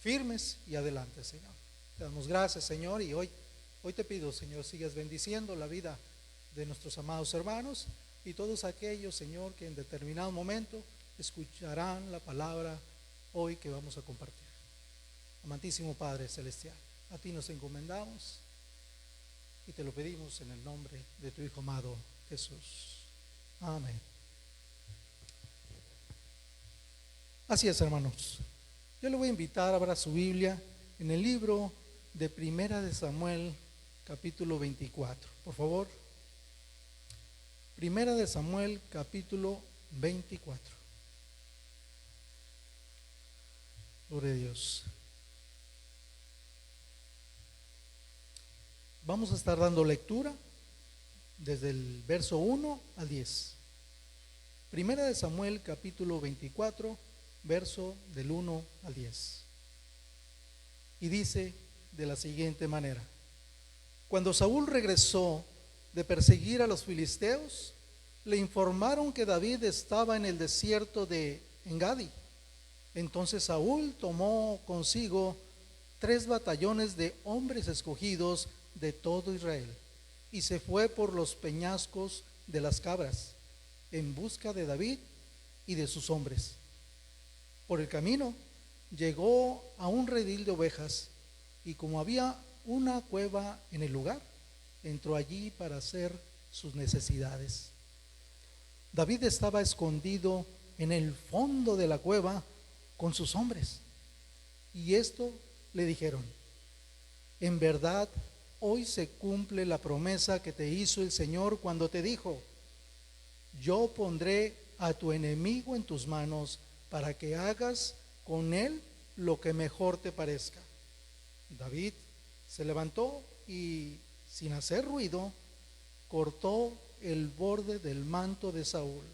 firmes y adelante, Señor. Te damos gracias, Señor, y hoy te pido, Señor, sigas bendiciendo la vida de nuestros amados hermanos y todos aquellos, Señor, que en determinado momento escucharán la palabra hoy que vamos a compartir. Amantísimo Padre Celestial, a ti nos encomendamos y te lo pedimos en el nombre de tu Hijo amado Jesús. Amén. Así es, hermanos. Yo le voy a invitar a abrir su Biblia en el libro de Primera de Samuel, capítulo 24. Por favor. Primera de Samuel, capítulo 24. Gloria a Dios. Vamos a estar dando lectura desde el verso 1 al 10. Primera de Samuel, capítulo 24, verso del 1 al 10. Y dice de la siguiente manera: Cuando Saúl regresó de perseguir a los filisteos, le informaron que David estaba en el desierto de Engadi. Entonces Saúl tomó consigo 3 batallones de hombres escogidos de todo Israel y se fue por los peñascos de las cabras en busca de David y de sus hombres. Por el camino llegó a un redil de ovejas y como había una cueva en el lugar, entró allí para hacer sus necesidades. David estaba escondido en el fondo de la cueva con sus hombres. Y esto le dijeron: en verdad, hoy se cumple la promesa que te hizo el Señor cuando te dijo: yo pondré a tu enemigo en tus manos para que hagas con él lo que mejor te parezca. David se levantó y, sin hacer ruido, cortó el borde del manto de Saúl,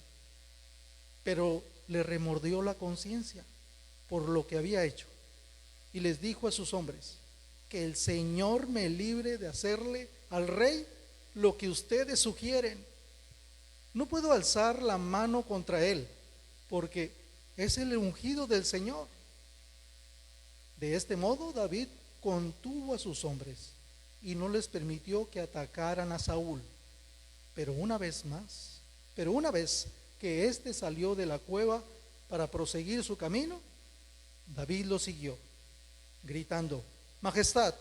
pero le remordió la conciencia por lo que había hecho y les dijo a sus hombres: que el Señor me libre de hacerle al rey lo que ustedes sugieren. No puedo alzar la mano contra él, porque es el ungido del Señor. De este modo David contuvo a sus hombres y no les permitió que atacaran a Saúl. Pero una vez que éste salió de la cueva para proseguir su camino, David lo siguió, gritando: Majestad,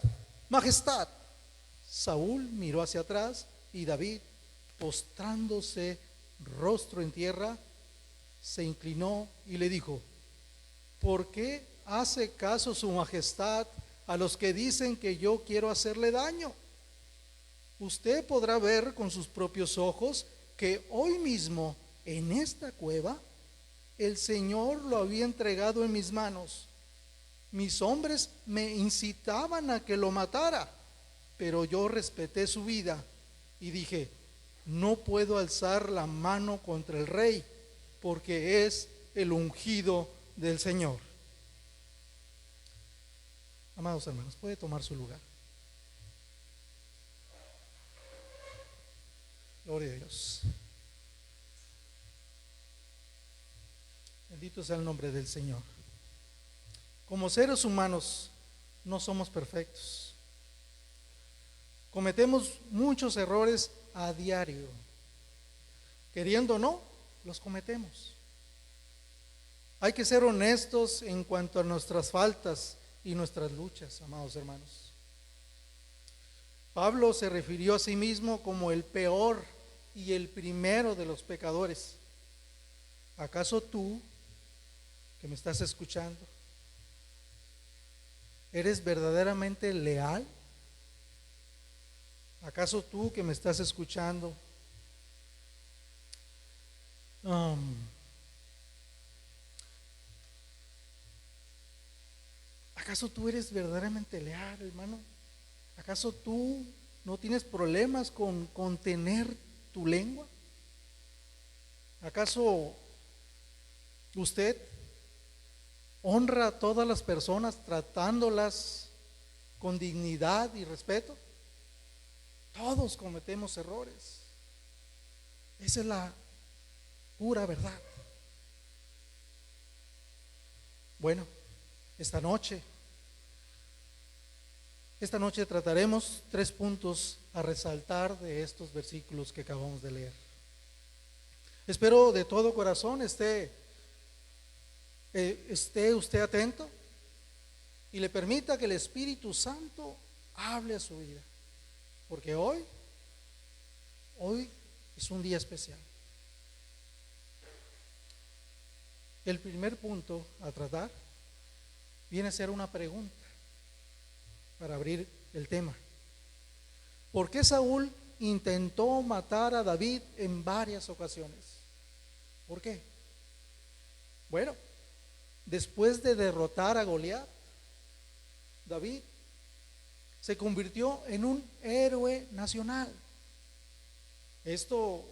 Majestad. Saúl miró hacia atrás y David, postrándose rostro en tierra, se inclinó y le dijo: ¿por qué hace caso su majestad a los que dicen que yo quiero hacerle daño? Usted podrá ver con sus propios ojos que hoy mismo en esta cueva el Señor lo había entregado en mis manos. Mis hombres me incitaban a que lo matara, pero yo respeté su vida y dije: no puedo alzar la mano contra el rey, porque es el ungido del Señor. Amados hermanos, puede tomar su lugar. Gloria a Dios. Bendito sea el nombre del Señor. Como seres humanos no somos perfectos. Cometemos muchos errores a diario. Queriendo o no, los cometemos. Hay que ser honestos en cuanto a nuestras faltas y nuestras luchas, amados hermanos. Pablo se refirió a sí mismo como el peor y el primero de los pecadores. ¿Acaso tú, que me estás escuchando, eres verdaderamente leal? ¿Acaso tú que me estás escuchando, acaso tú eres verdaderamente leal, hermano? ¿Acaso tú no tienes problemas con contener tu lengua? ¿Acaso usted honra a todas las personas tratándolas con dignidad y respeto? Todos cometemos errores. Esa es la pura verdad. Bueno, esta noche Esta noche trataremos 3 puntos a resaltar de estos versículos que acabamos de leer. Espero de todo corazón esté usted atento y le permita que el Espíritu Santo hable a su vida, porque hoy es un día especial. El primer punto a tratar viene a ser una pregunta para abrir el tema. ¿Por qué Saúl intentó matar a David en varias ocasiones? ¿Por qué? Bueno, después de derrotar a Goliat, David se convirtió en un héroe nacional. Esto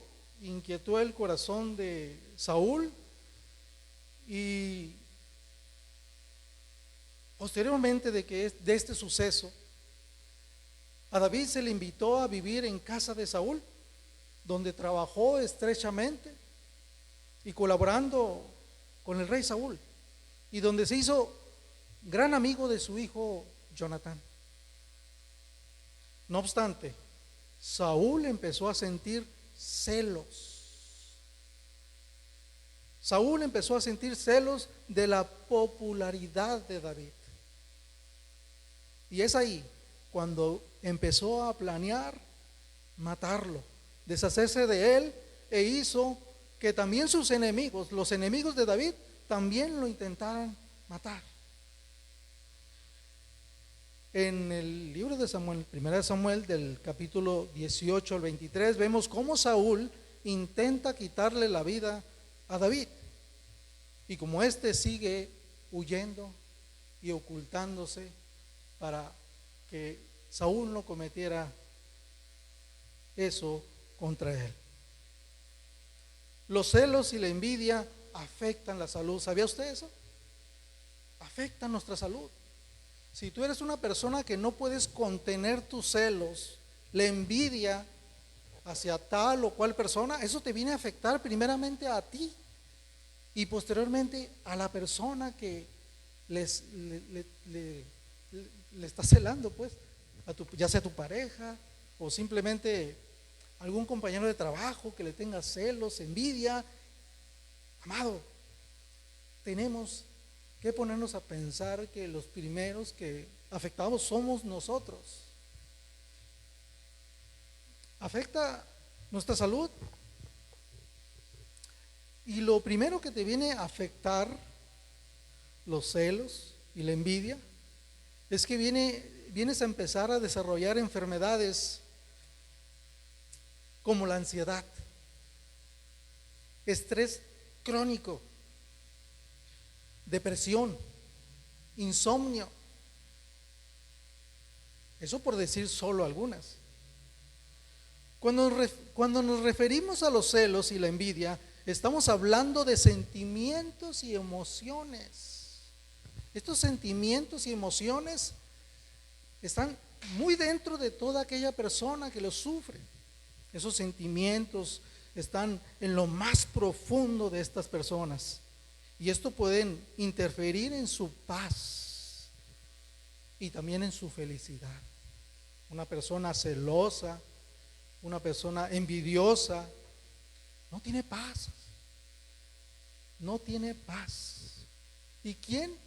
inquietó el corazón de Saúl y posteriormente de este suceso, a David se le invitó a vivir en casa de Saúl, donde trabajó estrechamente y colaborando con el rey Saúl, y donde se hizo gran amigo de su hijo Jonatán. No obstante, Saúl empezó a sentir celos. Saúl empezó a sentir celos de la popularidad de David. Y es ahí cuando empezó a planear matarlo, deshacerse de él, e hizo que también sus enemigos, los enemigos de David, también lo intentaran matar. En el libro de Samuel, 1 Samuel, del capítulo 18 al 23, vemos cómo Saúl intenta quitarle la vida a David, y como éste sigue huyendo y ocultándose para que Saúl no cometiera eso contra él. Los celos y la envidia afectan la salud. ¿Sabía usted eso? Afectan nuestra salud. Si tú eres una persona que no puedes contener tus celos, la envidia hacia tal o cual persona, eso te viene a afectar primeramente a ti y posteriormente a la persona que le está celando, pues, ya sea tu pareja o simplemente algún compañero de trabajo que le tenga celos, envidia. Amado, tenemos que ponernos a pensar que los primeros que afectados somos nosotros. Afecta nuestra salud, y lo primero que te viene a afectar los celos y la envidia es que vienes a empezar a desarrollar enfermedades como la ansiedad, estrés crónico, depresión, insomnio. Eso por decir solo algunas. Cuando nos referimos a los celos y la envidia, estamos hablando de sentimientos y emociones. Estos sentimientos y emociones están muy dentro de toda aquella persona que los sufre. Esos sentimientos están en lo más profundo de estas personas, y esto pueden interferir en su paz y también en su felicidad. Una persona celosa, una persona envidiosa, no tiene paz. No tiene paz. ¿Y quién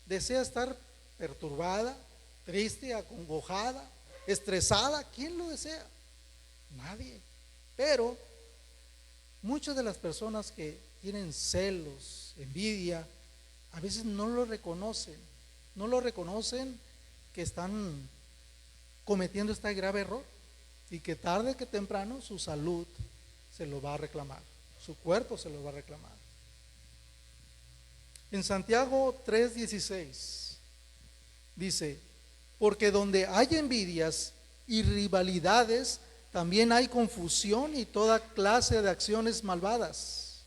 desea estar perturbada, triste, acongojada, estresada? ¿Quién lo desea? Nadie. Pero muchas de las personas que tienen celos, envidia, a veces no lo reconocen que están cometiendo este grave error, y que tarde que temprano su salud se lo va a reclamar, su cuerpo se lo va a reclamar. En Santiago 3:16 dice: porque donde hay envidias y rivalidades, también hay confusión y toda clase de acciones malvadas.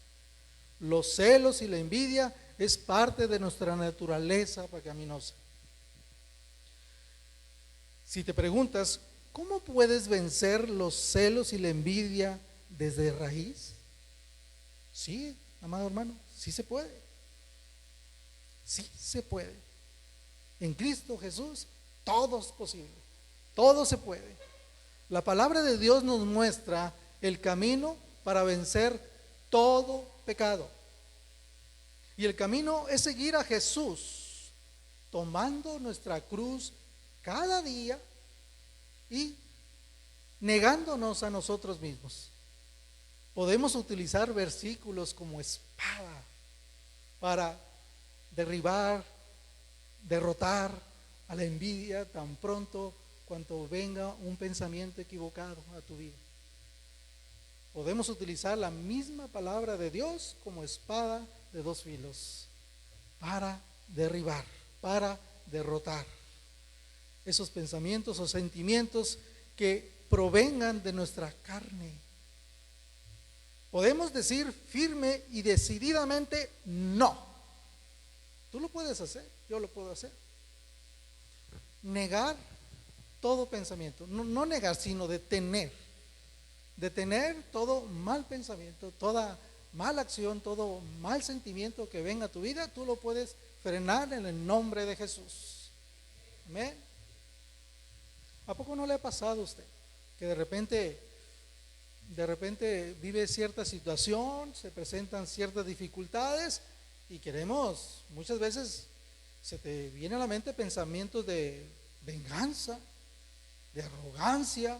Los celos y la envidia es parte de nuestra naturaleza pecaminosa. Si te preguntas, ¿cómo puedes vencer los celos y la envidia desde raíz? Sí, amado hermano, sí se puede. Sí se puede. En Cristo Jesús Todo es posible, todo se puede. La palabra de Dios nos muestra el camino para vencer todo pecado. Y el camino es seguir a Jesús, tomando nuestra cruz cada día y negándonos a nosotros mismos. Podemos utilizar versículos como espada para derribar, derrotar a la envidia tan pronto cuando venga un pensamiento equivocado a tu vida. Podemos utilizar la misma palabra de Dios como espada de dos filos para derribar, para derrotar esos pensamientos o sentimientos que provengan de nuestra carne. Podemos decir firme y decididamente no. Tú lo puedes hacer, yo lo puedo hacer. Negar todo pensamiento, no negar, sino detener todo mal pensamiento, toda mala acción, todo mal sentimiento que venga a tu vida. Tú lo puedes frenar en el nombre de Jesús. Amén. ¿A poco no le ha pasado a usted que de repente vive cierta situación, se presentan ciertas dificultades y queremos, muchas veces se te viene a la mente pensamientos de venganza, de arrogancia,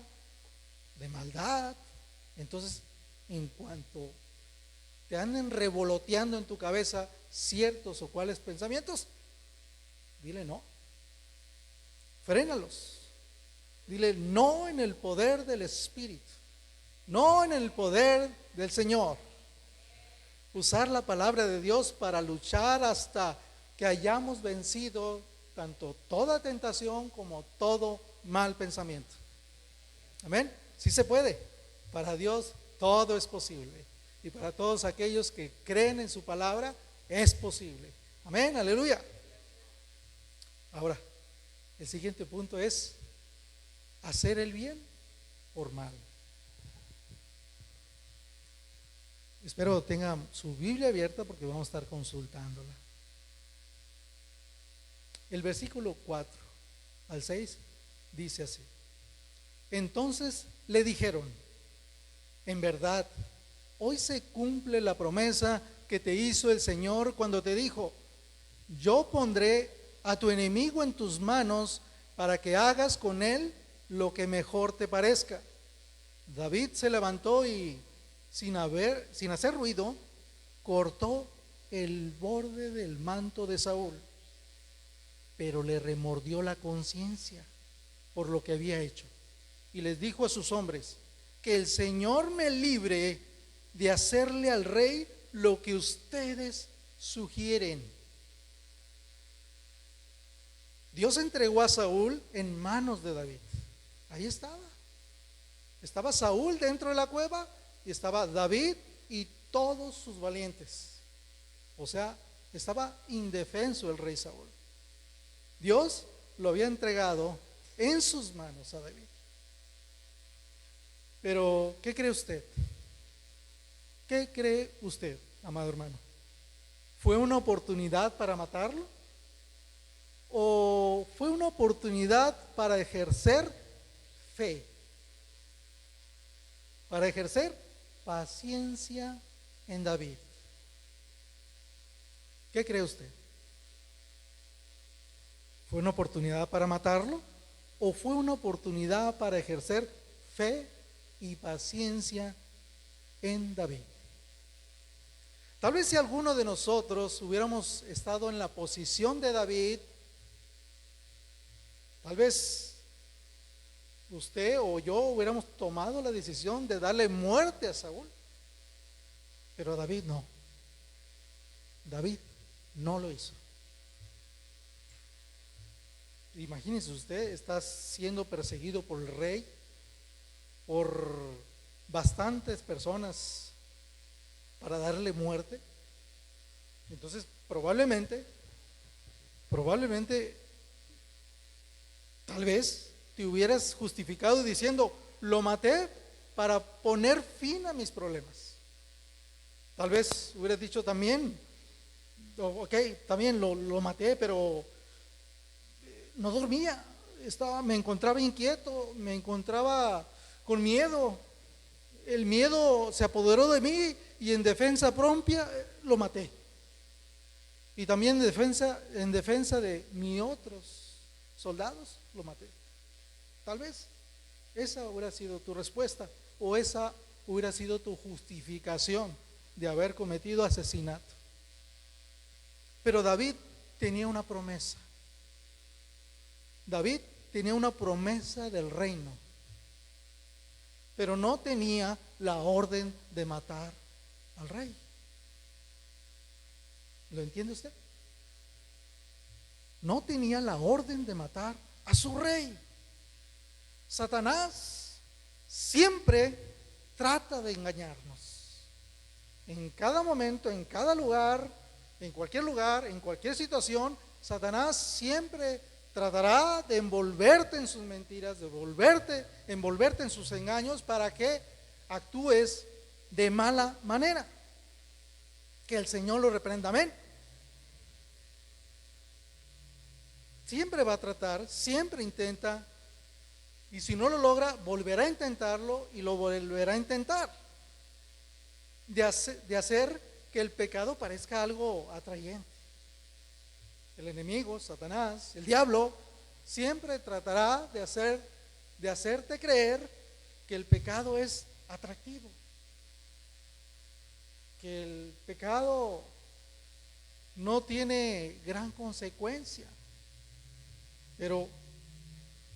de maldad? Entonces, en cuanto te anden revoloteando en tu cabeza ciertos o cuales pensamientos, dile no, frénalos. Dile no en el poder del Espíritu, no en el poder del Señor. Usar la palabra de Dios para luchar hasta que hayamos vencido tanto toda tentación como todo mal pensamiento. Amén. Sí se puede. Para Dios todo es posible. Y para todos aquellos que creen en su palabra es posible. Amén. Aleluya. Ahora, el siguiente punto es hacer el bien por mal. Espero tengan su Biblia abierta porque vamos a estar consultándola. El versículo 4 al 6 dice así: entonces le dijeron, en verdad, hoy se cumple la promesa que te hizo el Señor cuando te dijo, yo pondré a tu enemigo en tus manos para que hagas con él lo que mejor te parezca. David se levantó y sin hacer ruido, cortó el borde del manto de Saúl, pero le remordió la conciencia por lo que había hecho y les dijo a sus hombres, que el Señor me libre de hacerle al rey lo que ustedes sugieren. Dios entregó a Saúl en manos de David. Ahí estaba Saúl dentro de la cueva y estaba David y todos sus valientes. O sea, estaba indefenso el rey Saúl. Dios lo había entregado en sus manos a David. Pero, ¿qué cree usted? ¿Qué cree usted, amado hermano? ¿Fue una oportunidad para matarlo? ¿O fue una oportunidad para ejercer fe? Para ejercer paciencia en David. ¿Qué cree usted? ¿Fue una oportunidad para matarlo? ¿O fue una oportunidad para ejercer fe y paciencia en David? Tal vez si alguno de nosotros hubiéramos estado en la posición de David, tal vez usted o yo hubiéramos tomado la decisión de darle muerte a Saúl. Pero David no. David no lo hizo. Imagínese usted, está siendo perseguido por el rey, por bastantes personas para darle muerte. Entonces probablemente tal vez te hubieras justificado diciendo, lo maté para poner fin a mis problemas. Tal vez hubieras dicho también, ok, también lo maté, pero no dormía, me encontraba inquieto, me encontraba con miedo. El miedo se apoderó de mí y en defensa propia lo maté. Y también en defensa de mis otros soldados lo maté. Tal vez esa hubiera sido tu respuesta, o esa hubiera sido tu justificación de haber cometido asesinato. Pero David tenía una promesa. David tenía una promesa del reino, pero no tenía la orden de matar al rey. ¿Lo entiende usted? No tenía la orden de matar a su rey. Satanás siempre trata de engañarnos. En cada momento, en cada lugar, en cualquier situación, Satanás siempre tratará de envolverte en sus mentiras, de envolverte en sus engaños para que actúes de mala manera. Que el Señor lo reprenda, amén. Siempre va a tratar, siempre intenta, y si no lo logra, volverá a intentarlo y lo volverá a intentar, de hacer que el pecado parezca algo atrayente. El enemigo, Satanás, el diablo, siempre tratará de hacerte creer que el pecado es atractivo, que el pecado no tiene gran consecuencia. Pero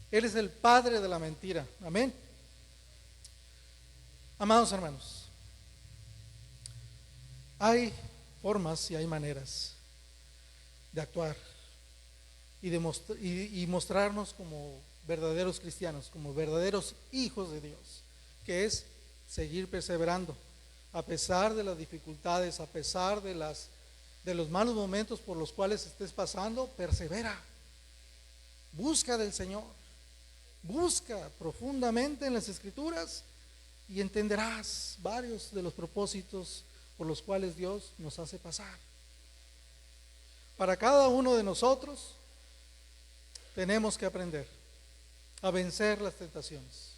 Él es el padre de la mentira, amén. Amados hermanos, hay formas y hay maneras de actuar y mostrarnos como verdaderos cristianos, como verdaderos hijos de Dios, que es seguir perseverando a pesar de las dificultades, a pesar de los malos momentos por los cuales estés pasando. Persevera, busca del Señor, busca profundamente en las Escrituras y entenderás varios de los propósitos por los cuales Dios nos hace pasar. Para cada uno de nosotros tenemos que aprender a vencer las tentaciones.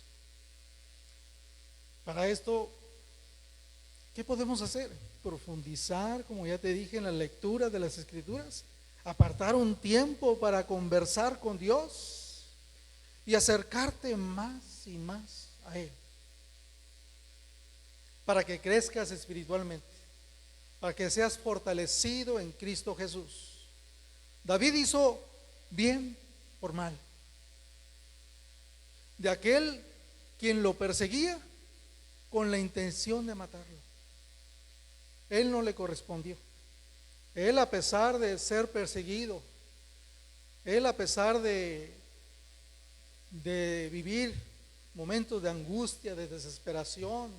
Para esto, ¿qué podemos hacer? Profundizar, como ya te dije, en la lectura de las Escrituras, apartar un tiempo para conversar con Dios y acercarte más y más a Él, para que crezcas espiritualmente, para que seas fortalecido en Cristo Jesús. David hizo bien por mal. De aquel quien lo perseguía con la intención de matarlo, él no le correspondió. Él, a pesar de ser perseguido, él, a pesar de vivir momentos de angustia, de desesperación,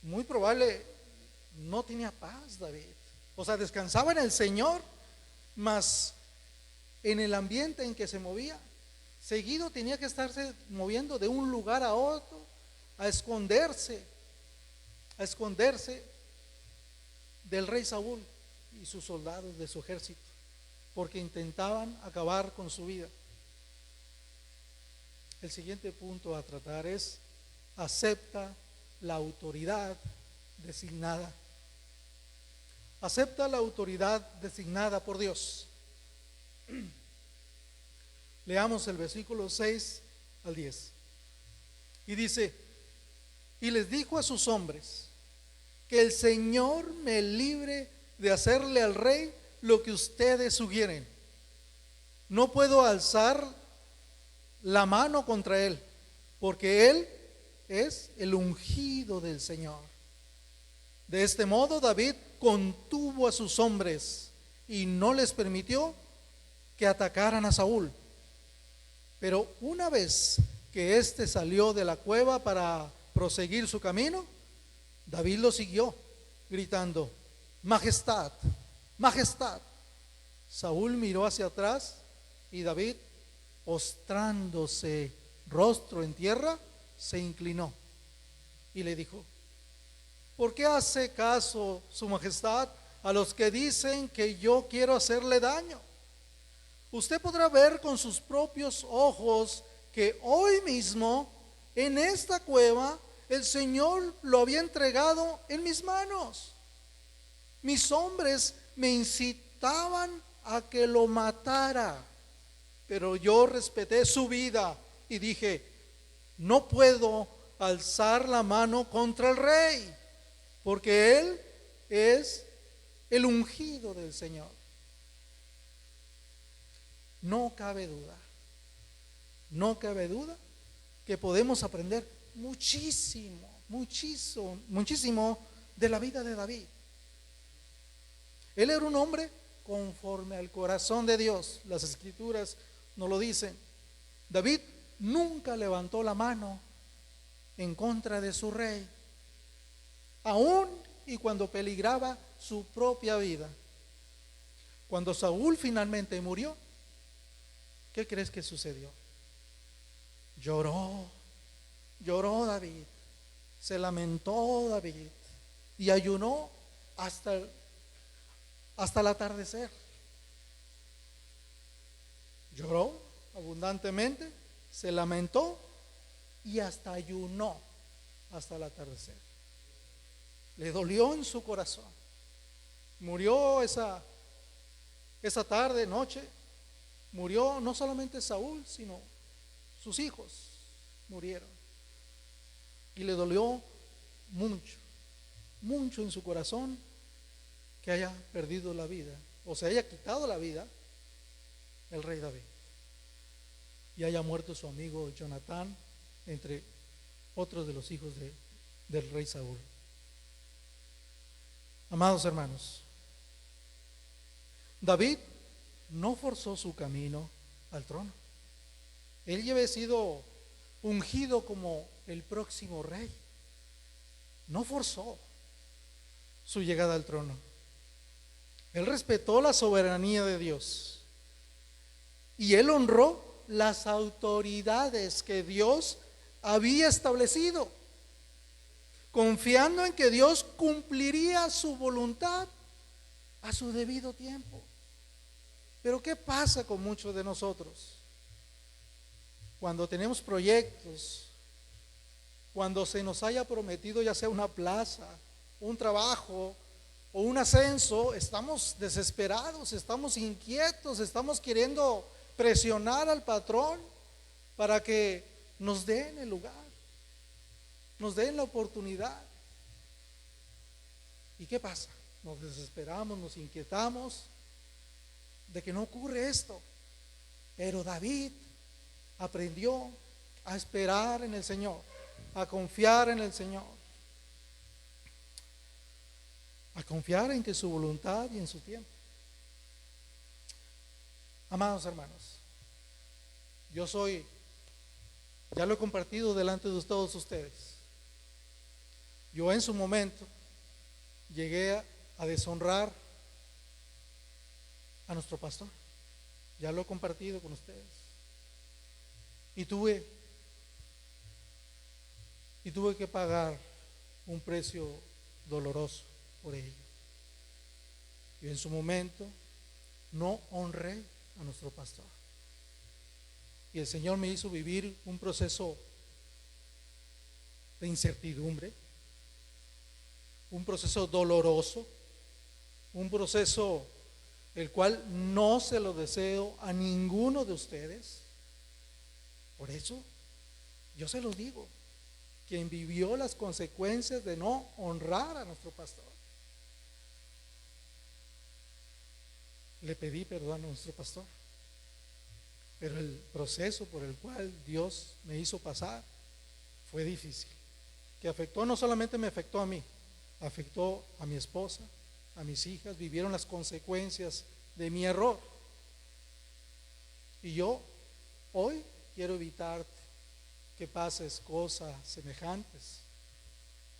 muy probable no tenía paz David. O sea, descansaba en el Señor, mas en el ambiente en que se movía, seguido tenía que estarse moviendo de un lugar a otro, a esconderse del rey Saúl y sus soldados de su ejército, porque intentaban acabar con su vida. El siguiente punto a tratar es: acepta la autoridad designada. Acepta la autoridad designada por Dios. Leamos el versículo 6 al 10. Y dice: y les dijo a sus hombres: que el Señor me libre de hacerle al rey lo que ustedes sugieren. No puedo alzar la mano contra él, porque él es el ungido del Señor. De este modo David contuvo a sus hombres y no les permitió que atacaran a Saúl. Pero una vez que éste salió de la cueva para proseguir su camino, David lo siguió, gritando: majestad, majestad. Saúl miró hacia atrás y David, postrándose rostro en tierra, se inclinó y le dijo: ¿por qué hace caso su majestad a los que dicen que yo quiero hacerle daño? usted podrá ver con sus propios ojos que hoy mismo en esta cueva el Señor lo había entregado en mis manos. Mis hombres me incitaban a que lo matara, pero yo respeté su vida y dije, no puedo alzar la mano contra el rey, porque él es el ungido del Señor. No cabe duda, no cabe duda que podemos aprender muchísimo de la vida de David. Él era un hombre conforme al corazón de Dios. Las escrituras nos lo dicen. David nunca levantó la mano en contra de su rey, aún y cuando peligraba su propia vida. Cuando Saúl finalmente murió, ¿qué crees que sucedió? Lloró David, se lamentó David y ayunó hasta el atardecer. Lloró abundantemente, se lamentó y hasta ayunó hasta el atardecer. Le dolió en su corazón. Murió esa tarde, noche. Murió no solamente Saúl, sino sus hijos murieron. Y le dolió mucho en su corazón que haya perdido la vida, o se haya quitado la vida el rey David, y haya muerto su amigo Jonatán, entre otros de los hijos del rey Saúl. Amados hermanos, David no forzó su camino al trono. Él ya había sido ungido como el próximo rey. No forzó su llegada al trono. Él respetó la soberanía de Dios y él honró las autoridades que Dios había establecido, confiando en que Dios cumpliría su voluntad a su debido tiempo. Pero ¿qué pasa con muchos de nosotros? Cuando tenemos proyectos, cuando se nos haya prometido ya sea una plaza, un trabajo o un ascenso, estamos desesperados, estamos inquietos, estamos queriendo presionar al patrón para que nos den el lugar, nos den la oportunidad. ¿Y qué pasa? Nos desesperamos, nos inquietamos de que no ocurre esto. Pero David aprendió a esperar en el Señor, a confiar en el Señor, a confiar en que su voluntad y en su tiempo. Amados hermanos, ya lo he compartido delante de todos ustedes. Yo en su momento llegué a deshonrar a nuestro pastor. Ya lo he compartido con ustedes. Y tuve que pagar un precio doloroso por ello. Y en su momento no honré a nuestro pastor. Y el Señor me hizo vivir un proceso de incertidumbre, un proceso doloroso, un proceso el cual no se lo deseo a ninguno de ustedes. Por eso yo se lo digo, quien vivió las consecuencias de no honrar a nuestro pastor, le pedí perdón a nuestro pastor, pero el proceso por el cual Dios me hizo pasar fue difícil, que no solamente me afectó a mí, afectó a mi esposa, a mis hijas, vivieron las consecuencias de mi error. Y yo hoy quiero evitarte que pases cosas semejantes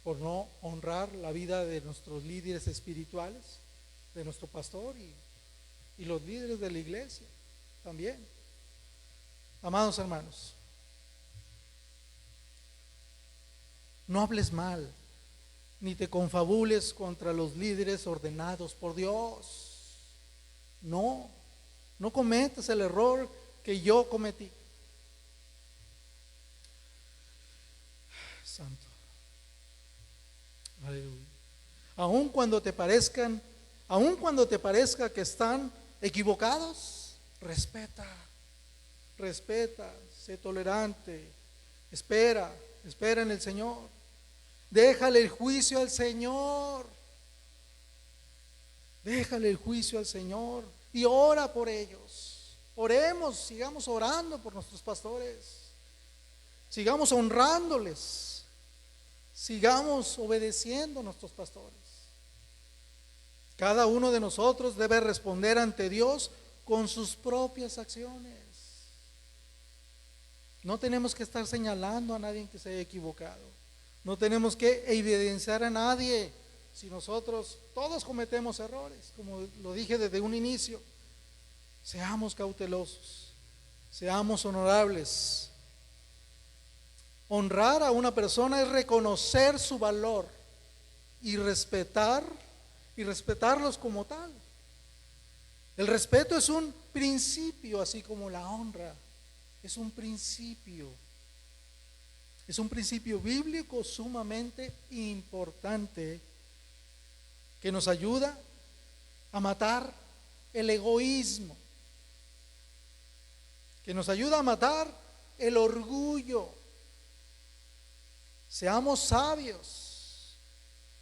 por no honrar la vida de nuestros líderes espirituales, de nuestro pastor y los líderes de la iglesia también. Amados hermanos, no hables mal ni te confabules contra los líderes ordenados por Dios. No, No cometas el error que yo cometí. Santo. Aleluya. Aun cuando te parezca que están equivocados, respeta, sé tolerante, espera en el Señor. Déjale el juicio al Señor. Déjale el juicio al Señor y ora por ellos. Oremos, sigamos orando por nuestros pastores. Sigamos honrándoles. Sigamos obedeciendo a nuestros pastores. Cada uno de nosotros debe responder ante Dios con sus propias acciones. No tenemos que estar señalando a nadie que se haya equivocado. No tenemos que evidenciar a nadie. Si nosotros todos cometemos errores, como lo dije desde un inicio, seamos cautelosos, seamos honorables. Honrar a una persona es reconocer su valor y respetarlos como tal. El respeto es un principio, así como la honra es un principio. Es un principio bíblico sumamente importante que nos ayuda a matar el egoísmo, que nos ayuda a matar el orgullo. Seamos sabios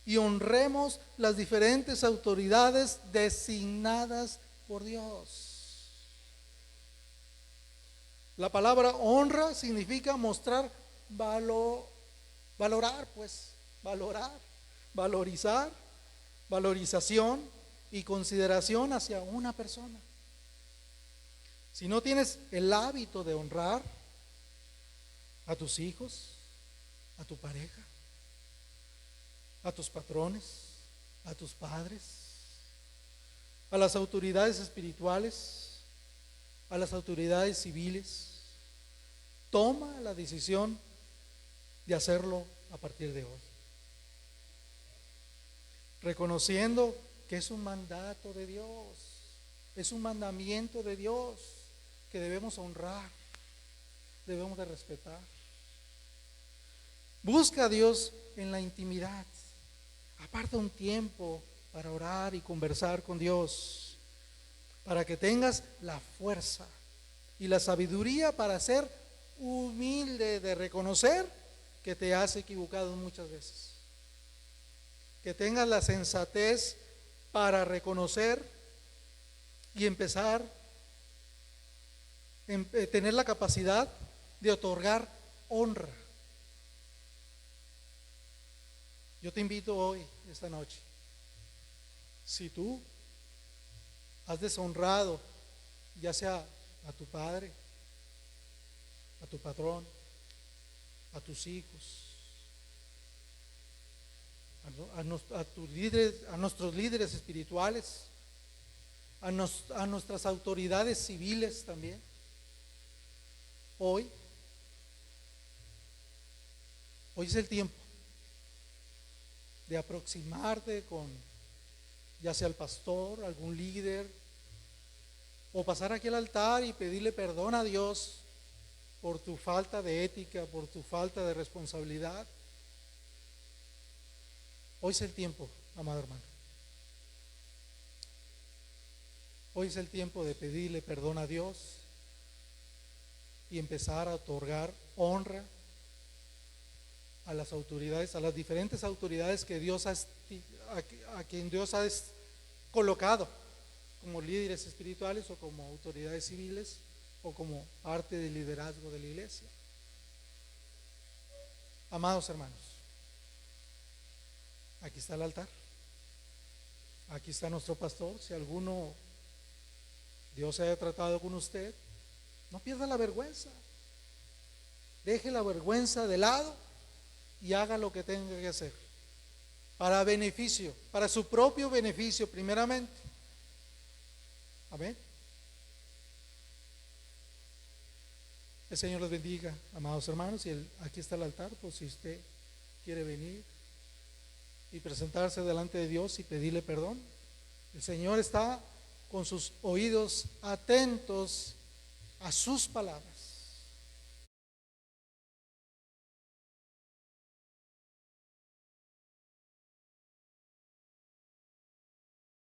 y honremos las diferentes autoridades designadas por Dios. La palabra honra significa mostrar valorar, valorizar, valorización y consideración hacia una persona. Si no tienes el hábito de honrar a tus hijos, a tu pareja, a tus patrones, a tus padres, a las autoridades espirituales, a las autoridades civiles, toma la decisión de hacerlo a partir de hoy, reconociendo que es un mandato de Dios, es un mandamiento de Dios que debemos honrar, debemos de respetar. Busca a Dios en la intimidad, aparta un tiempo para orar y conversar con Dios, para que tengas la fuerza y la sabiduría para ser humilde, de reconocer que te has equivocado muchas veces, que tengas la sensatez para reconocer y empezar tener la capacidad de otorgar honra. Yo te invito hoy, esta noche, si tú has deshonrado ya sea a tu padre, a tu patrón, a tus hijos, a nuestros líderes espirituales, a nuestras autoridades civiles también, hoy es el tiempo de aproximarte con ya sea el pastor, algún líder, o pasar aquí al altar y pedirle perdón a Dios por tu falta de ética, por tu falta de responsabilidad. Hoy es el tiempo, amado hermano. Hoy es el tiempo de pedirle perdón a Dios y empezar a otorgar honra a las autoridades, a las diferentes autoridades que a quien Dios ha colocado como líderes espirituales o como autoridades civiles o como parte del liderazgo de la iglesia. Amados hermanos, aquí está el altar, aquí está nuestro pastor. Si alguno Dios se haya tratado con usted, no pierda la vergüenza, deje la vergüenza de lado y haga lo que tenga que hacer para beneficio, para su propio beneficio primeramente. Amén. El Señor los bendiga, amados hermanos, y aquí está el altar, por si usted quiere venir y presentarse delante de Dios y pedirle perdón. El Señor está con sus oídos atentos a sus palabras.